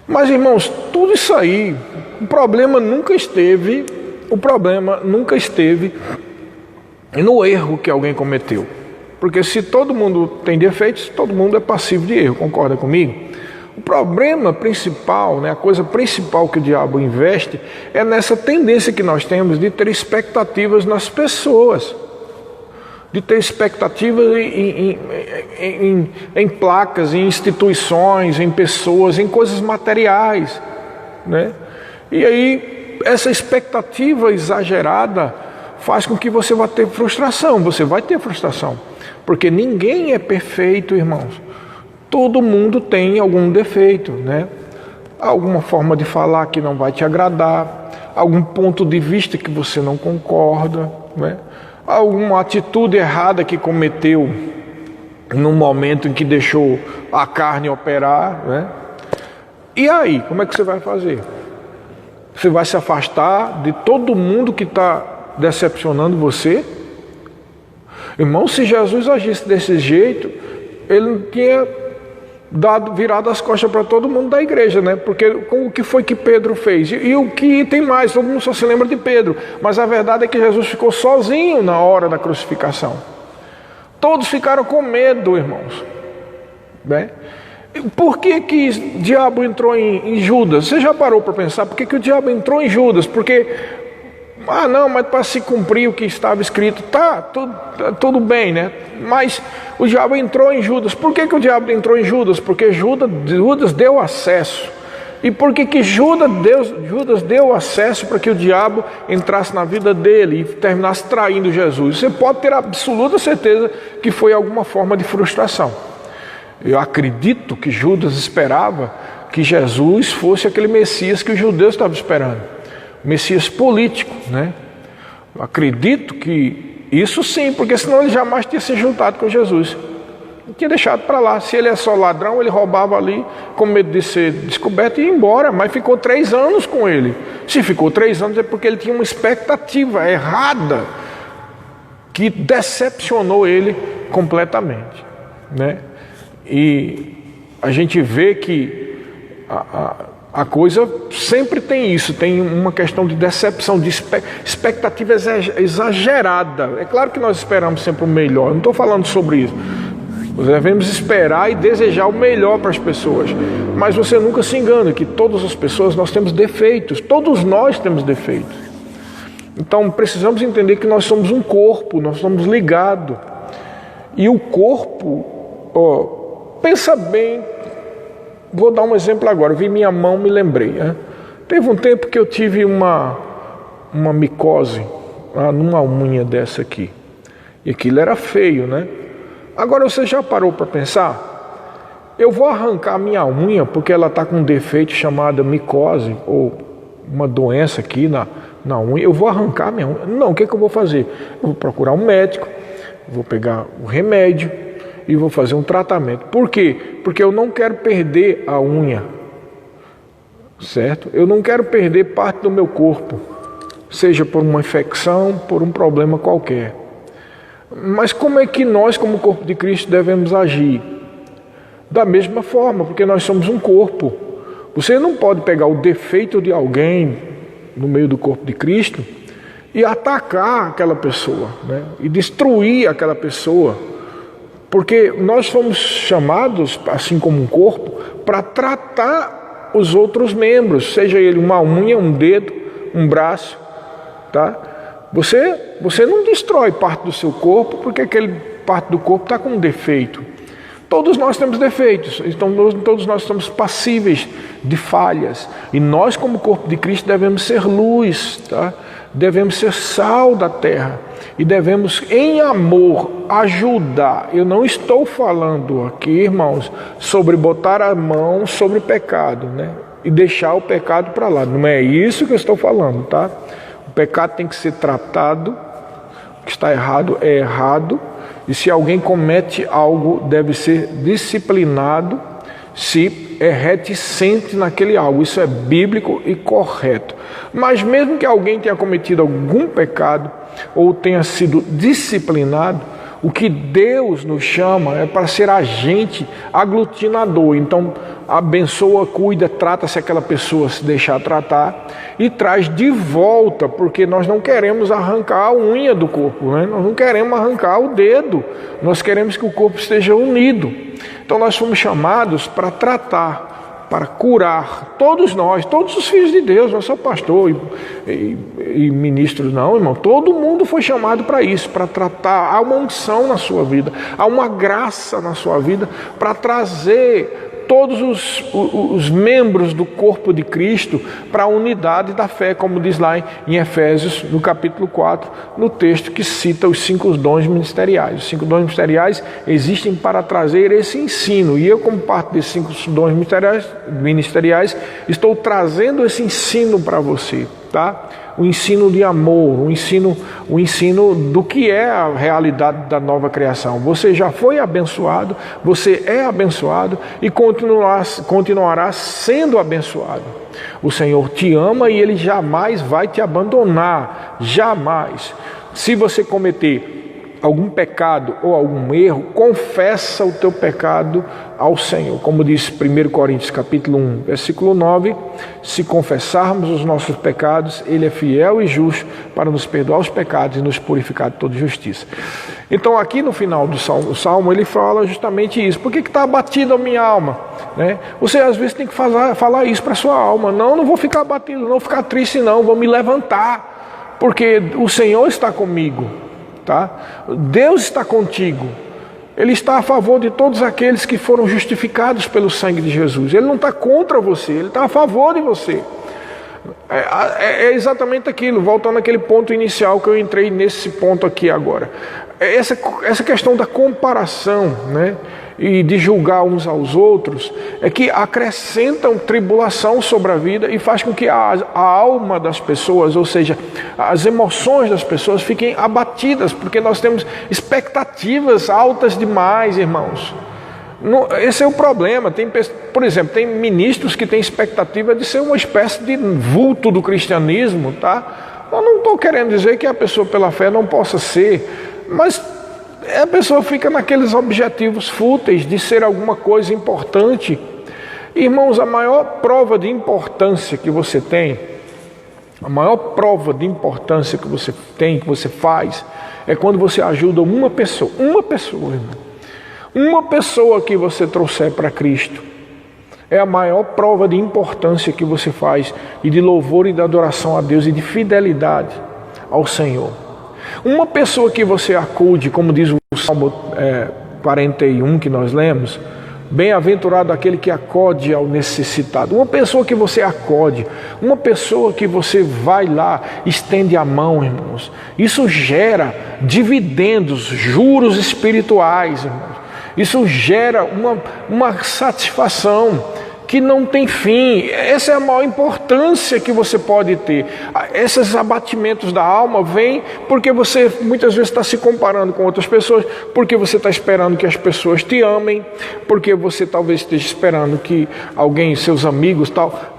Mas, irmãos, tudo isso aí, o problema nunca esteve no erro que alguém cometeu. Porque se todo mundo tem defeitos, todo mundo é passivo de erro, concorda comigo? O problema principal, né, a coisa principal que o diabo investe é nessa tendência que nós temos de ter expectativas nas pessoas, de ter expectativas em placas, em instituições, em pessoas, em coisas materiais, né? E aí essa expectativa exagerada faz com que você vá ter frustração, você vai ter frustração, porque ninguém é perfeito, irmãos. Todo mundo tem algum defeito, né? Alguma forma de falar que não vai te agradar, algum ponto de vista que você não concorda, né? Alguma atitude errada que cometeu no momento em que deixou a carne operar, né? E aí, como é que você vai fazer? Você vai se afastar de todo mundo que está decepcionando você? Irmão, se Jesus agisse desse jeito, ele não tinha virado as costas para todo mundo da igreja, né? Porque o que foi que Pedro fez? E o que tem mais? Todo mundo só se lembra de Pedro. Mas a verdade é que Jesus ficou sozinho na hora da crucificação. Todos ficaram com medo, irmãos, né? Por que o diabo entrou em Judas? Você já parou para pensar por que o diabo entrou em Judas? Porque não, mas para se cumprir o que estava escrito, tudo bem, né? Mas o diabo entrou em Judas. Por que o diabo entrou em Judas? Porque Judas deu acesso. E por que Judas deu acesso para que o diabo entrasse na vida dele e terminasse traindo Jesus? Você pode ter absoluta certeza que foi alguma forma de frustração. Eu acredito que Judas esperava que Jesus fosse aquele Messias que os judeus estavam esperando. Messias político, né? Eu acredito que isso sim, porque senão ele jamais tinha se juntado com Jesus. Ele tinha deixado para lá. Se ele é só ladrão, ele roubava ali com medo de ser descoberto e ia embora. Mas ficou 3 anos com ele. Se ficou 3 anos é porque ele tinha uma expectativa errada que decepcionou ele completamente, né? E a gente vê que a coisa sempre tem isso, tem uma questão de decepção, de expectativa exagerada. É claro que nós esperamos sempre o melhor, não estou falando sobre isso. Nós devemos esperar e desejar o melhor para as pessoas. Mas você nunca se engana que todas as pessoas nós temos defeitos, todos nós temos defeitos. Então precisamos entender que nós somos um corpo, nós somos ligados. E o corpo, pensa bem. Vou dar um exemplo agora. Eu vi minha mão, me lembrei. Teve um tempo que eu tive uma uma micose numa unha dessa aqui. E aquilo era feio, né? Agora você já parou para pensar? Eu vou arrancar minha unha porque ela está com um defeito chamado micose, ou uma doença aqui na unha. Eu vou arrancar minha unha? Não, o que eu vou fazer? Eu vou procurar um médico, vou pegar o remédio e vou fazer um tratamento. Por quê? Porque eu não quero perder a unha, certo? Eu não quero perder parte do meu corpo, seja por uma infecção, por um problema qualquer. Mas como é que nós, como corpo de Cristo, devemos agir? Da mesma forma, porque nós somos um corpo. Você não pode pegar o defeito de alguém no meio do corpo de Cristo e atacar aquela pessoa, né? E destruir aquela pessoa. Porque nós fomos chamados, assim como um corpo, para tratar os outros membros, seja ele uma unha, um dedo, um braço, tá? Você não destrói parte do seu corpo porque aquele parte do corpo está com um defeito. Todos nós temos defeitos, então todos nós estamos passíveis de falhas. E nós, como corpo de Cristo, devemos ser luz, tá? Devemos ser sal da terra. E devemos, em amor, ajudar. Eu não estou falando aqui, irmãos, sobre botar a mão sobre o pecado, né? E deixar o pecado para lá. Não é isso que eu estou falando, tá? O pecado tem que ser tratado. O que está errado é errado. E se alguém comete algo, deve ser disciplinado se é reticente naquele algo. Isso é bíblico e correto. Mas mesmo que alguém tenha cometido algum pecado ou tenha sido disciplinado, o que Deus nos chama é para ser agente aglutinador. Então, abençoa, cuida, trata se aquela pessoa se deixar tratar e traz de volta, porque nós não queremos arrancar a unha do corpo, né? Nós não queremos arrancar o dedo, nós queremos que o corpo esteja unido. Então nós fomos chamados para tratar, para curar, todos nós, todos os filhos de Deus, não só pastor e ministro não, irmão, todo mundo foi chamado para isso, para tratar. Há uma unção na sua vida, há uma graça na sua vida para trazer todos os membros do corpo de Cristo para a unidade da fé, como diz lá em Efésios, no capítulo 4, no texto que cita os 5 dons ministeriais. Os 5 dons ministeriais existem para trazer esse ensino, e eu, como parte desses 5 dons ministeriais, estou trazendo esse ensino para você, tá? O ensino de amor, o ensino do que é a realidade da nova criação. Você já foi abençoado, você é abençoado e continuará sendo abençoado. O Senhor te ama e Ele jamais vai te abandonar, jamais. Se você cometer algum pecado ou algum erro, confessa o teu pecado ao Senhor. Como diz 1 Coríntios capítulo 1, versículo 9, se confessarmos os nossos pecados, Ele é fiel e justo para nos perdoar os pecados e nos purificar de toda justiça. Então aqui no final do Salmo ele fala justamente isso. Por que está abatida a minha alma? Né? Você às vezes tem que falar isso para a sua alma. Não vou ficar abatido, não vou ficar triste não, vou me levantar, porque o Senhor está comigo. Tá? Deus está contigo. Ele está a favor de todos aqueles que foram justificados pelo sangue de Jesus. Ele não está contra você, Ele está a favor de você. É exatamente aquilo, voltando àquele ponto inicial que eu entrei nesse ponto aqui agora. Essa questão da comparação, né, e de julgar uns aos outros, é que acrescentam tribulação sobre a vida e faz com que a alma das pessoas, ou seja, as emoções das pessoas fiquem abatidas, porque nós temos expectativas altas demais, irmãos. Esse é o problema. Por exemplo, tem ministros que têm expectativa de ser uma espécie de vulto do cristianismo, tá? Eu não estou querendo dizer que a pessoa pela fé não possa ser, mas a pessoa fica naqueles objetivos fúteis de ser alguma coisa importante. Irmãos, a maior prova de importância que você tem, a maior prova de importância que você tem, que você faz, é quando você ajuda uma pessoa, irmão. Uma pessoa que você trouxer para Cristo é a maior prova de importância que você faz, e de louvor e de adoração a Deus e de fidelidade ao Senhor. Uma pessoa que você acude, como diz o Salmo 41 que nós lemos, Bem-aventurado aquele que acode ao necessitado. Uma pessoa que você acode, uma pessoa que você vai lá, estende a mão, irmãos. Isso gera dividendos, juros espirituais, irmãos. Isso gera uma satisfação que não tem fim. Essa é a maior importância que você pode ter. Esses abatimentos da alma vêm porque você muitas vezes está se comparando com outras pessoas, porque você está esperando que as pessoas te amem, porque você talvez esteja esperando que alguém, seus amigos, tal,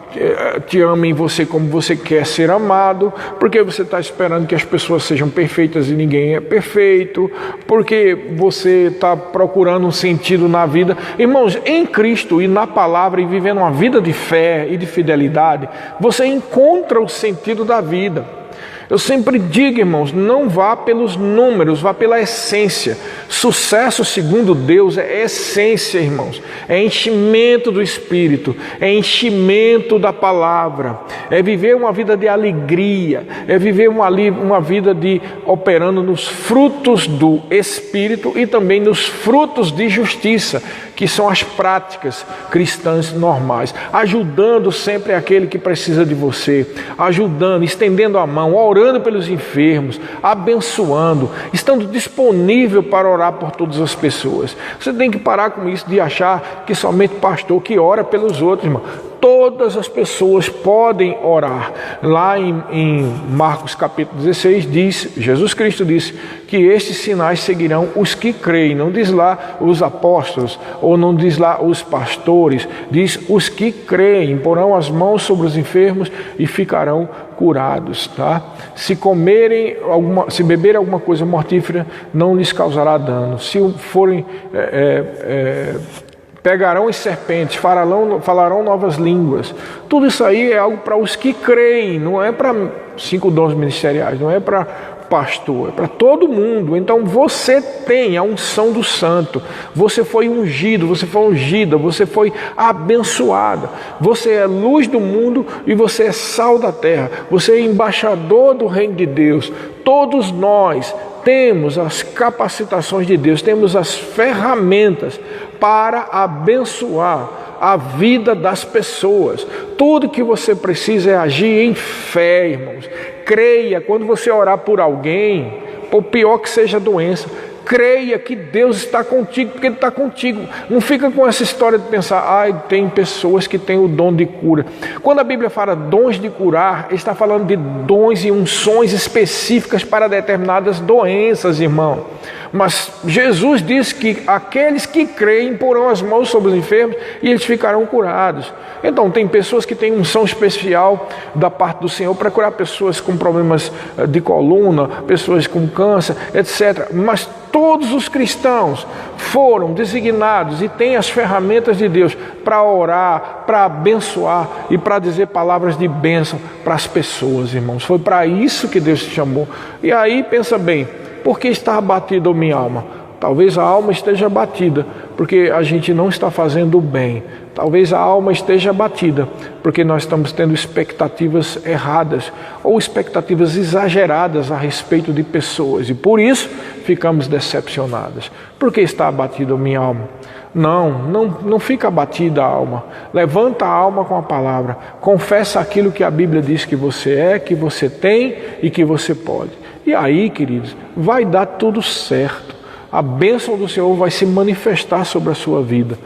te amem você como você quer ser amado, porque você está esperando que as pessoas sejam perfeitas e ninguém é perfeito, porque você está procurando um sentido na vida. Irmãos, em Cristo e na palavra e vivendo uma vida de fé e de fidelidade, você encontra o sentido da vida. Eu sempre digo, irmãos, não vá pelos números, vá pela essência. Sucesso segundo Deus é essência, irmãos. É enchimento do Espírito, é enchimento da palavra, é viver uma vida de alegria, é viver uma vida de operando nos frutos do Espírito e também nos frutos de justiça, que são as práticas cristãs normais, ajudando sempre aquele que precisa de você, ajudando, estendendo a mão, orando pelos enfermos, abençoando, estando disponível para orar por todas as pessoas. Você tem que parar com isso de achar que somente pastor que ora pelos outros, irmão. Todas as pessoas podem orar. Lá em Marcos capítulo 16 diz, Jesus Cristo disse que estes sinais seguirão os que creem. Não diz lá os apóstolos, ou não diz lá os pastores, diz os que creem, porão as mãos sobre os enfermos e ficarão curados, tá? Se beberem alguma coisa mortífera, não lhes causará dano. Se forem pegarão as serpentes, falarão novas línguas. Tudo isso aí é algo para os que creem, não é para 5 dons ministeriais, não é para pastor, é para todo mundo. Então você tem a unção do santo, você foi ungido, você foi ungida, você foi abençoada, você é luz do mundo e você é sal da terra, você é embaixador do reino de Deus. Todos nós temos as capacitações de Deus, temos as ferramentas para abençoar a vida das pessoas. Tudo que você precisa é agir em fé, irmãos. Creia, quando você orar por alguém, por pior que seja a doença, creia que Deus está contigo, porque Ele está contigo. Não fica com essa história de pensar, tem pessoas que têm o dom de cura. Quando a Bíblia fala dons de curar, Ele está falando de dons e unções específicas para determinadas doenças, irmão. Mas Jesus disse que aqueles que creem porão as mãos sobre os enfermos e eles ficarão curados. Então, tem pessoas que têm unção especial da parte do Senhor para curar pessoas com problemas de coluna, pessoas com câncer, etc. Mas todos os cristãos foram designados e têm as ferramentas de Deus para orar, para abençoar e para dizer palavras de bênção para as pessoas, irmãos. Foi para isso que Deus te chamou. E aí, pensa bem, por que está abatida a minha alma? Talvez a alma esteja abatida porque a gente não está fazendo o bem. Talvez a alma esteja abatida porque nós estamos tendo expectativas erradas ou expectativas exageradas a respeito de pessoas e por isso ficamos decepcionados. Por que está abatida a minha alma? Não fica abatida a alma. Levanta a alma com a palavra. Confessa aquilo que a Bíblia diz que você é, que você tem e que você pode. E aí, queridos, vai dar tudo certo. A bênção do Senhor vai se manifestar sobre a sua vida.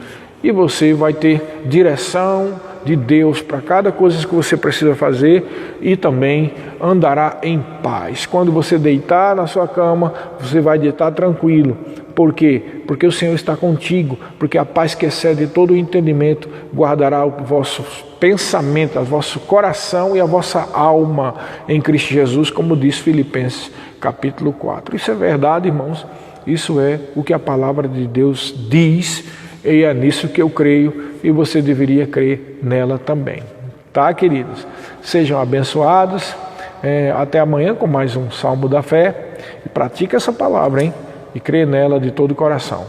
E você vai ter direção de Deus para cada coisa que você precisa fazer e também andará em paz. Quando você deitar na sua cama, você vai deitar tranquilo. Por quê? Porque o Senhor está contigo, porque a paz que excede todo o entendimento guardará o vosso pensamento, o vosso coração e a vossa alma em Cristo Jesus, como diz Filipenses capítulo 4. Isso é verdade, irmãos. Isso é o que a palavra de Deus diz e é nisso que eu creio e você deveria crer nela também. Tá, queridos? Sejam abençoados. Até amanhã com mais um Salmo da Fé. E pratica essa palavra, hein? E crê nela de todo o coração.